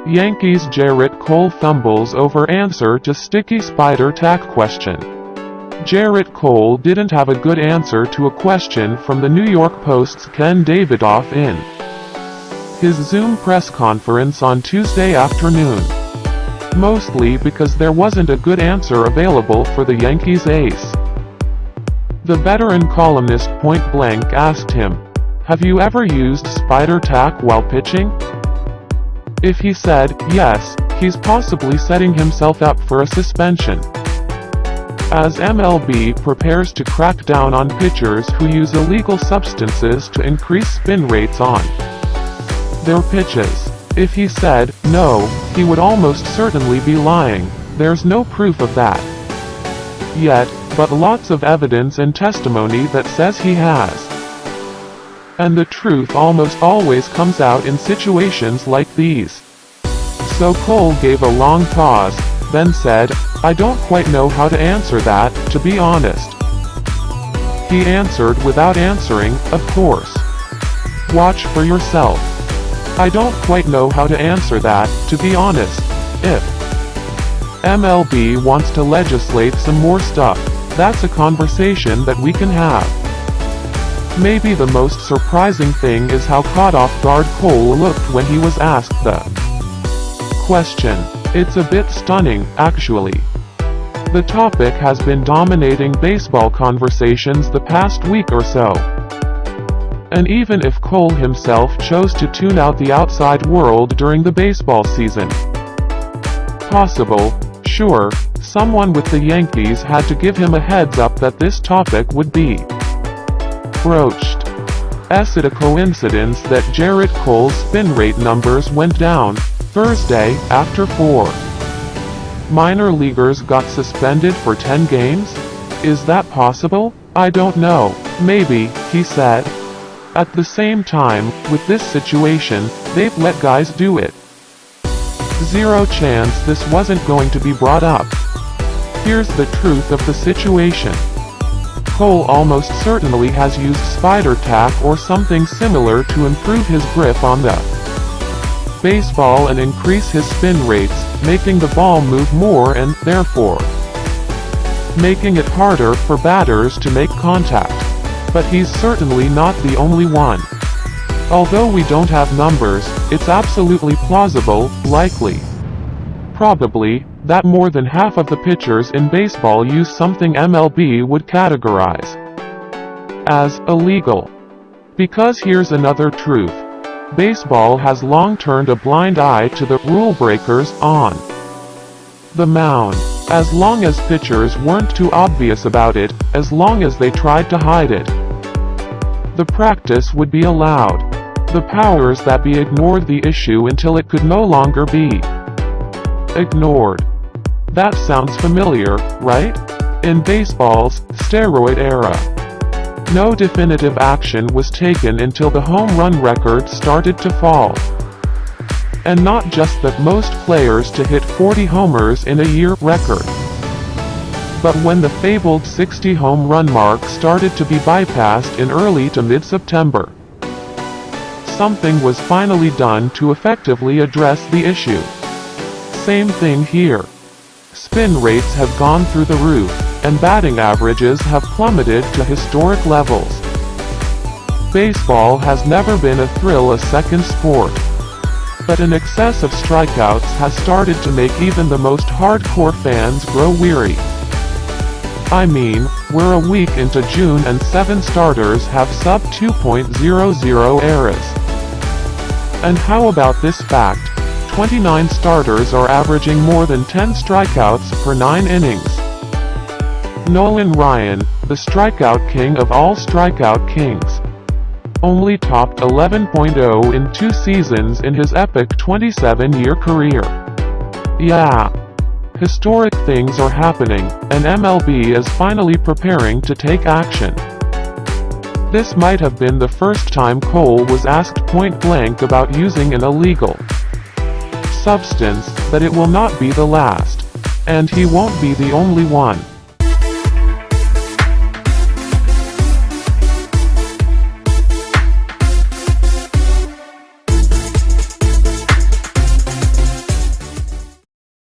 Yankees Gerrit Cole fumbles over answer to sticky Spider Tack question. Gerrit Cole didn't have a good answer to a question from the New York Post's Ken Davidoff in his Zoom press conference on Tuesday afternoon. Mostly because there wasn't a good answer available for the Yankees ace. The veteran columnist point-blank asked him, "Have you ever used Spider Tack while pitching?" If he said yes, he's possibly setting himself up for a suspension. As MLB prepares to crack down on pitchers who use illegal substances to increase spin rates on their pitches. If he said no, he would almost certainly be lying. There's no proof of that yet, but lots of evidence and testimony that says he has. And the truth almost always comes out in situations like these. So Cole gave a long pause, then said, "I don't quite know how to answer that, to be honest." He answered without answering, of course. Watch for yourself. "I don't quite know how to answer that, to be honest. If MLB wants to legislate some more stuff, that's a conversation that we can have." Maybe the most surprising thing is how caught off guard Cole looked when he was asked the question. It's a bit stunning, actually. The topic has been dominating baseball conversations the past week or so. And even if Cole himself chose to tune out the outside world during the baseball season. Possible, sure, someone with the Yankees had to give him a heads up that this topic would be broached. Is it a coincidence that Gerrit Cole's spin rate numbers went down Thursday after 4 minor leaguers got suspended for 10 games? Is that possible? I don't know. Maybe, he said. At the same time, with this situation, they've let guys do it. Zero chance this wasn't going to be brought up. Here's the truth of the situation. Cole almost certainly has used Spider Tack or something similar to improve his grip on the baseball and increase his spin rates, making the ball move more and, therefore, making it harder for batters to make contact. But he's certainly not the only one. Although we don't have numbers, it's absolutely plausible, likely, probably, that more than half of the pitchers in baseball use something MLB would categorize as illegal. Because here's another truth. Baseball has long turned a blind eye to the rule breakers on the mound. As long as pitchers weren't too obvious about it, as long as they tried to hide it, the practice would be allowed. The powers that be ignored the issue until it could no longer be ignored. That sounds familiar, right? In baseball's steroid era, no definitive action was taken until the home run record started to fall. And not just that most players to hit 40 homers in a year record, but when the fabled 60 home run mark started to be bypassed in early to mid-September. Something was finally done to effectively address the issue. Same thing here. Spin rates have gone through the roof, and batting averages have plummeted to historic levels. Baseball has never been a thrill-a-second sport. But an excess of strikeouts has started to make even the most hardcore fans grow weary. I mean, we're a week into June and 7 starters have sub 2.00 ERAs. And how about this fact? 29 starters are averaging more than 10 strikeouts per 9 innings. Nolan Ryan, the strikeout king of all strikeout kings, only topped 11.0 in 2 seasons in his epic 27-year career. Yeah. Historic things are happening, and MLB is finally preparing to take action. This might have been the first time Cole was asked point-blank about using an illegal substance, but it will not be the last. And he won't be the only one.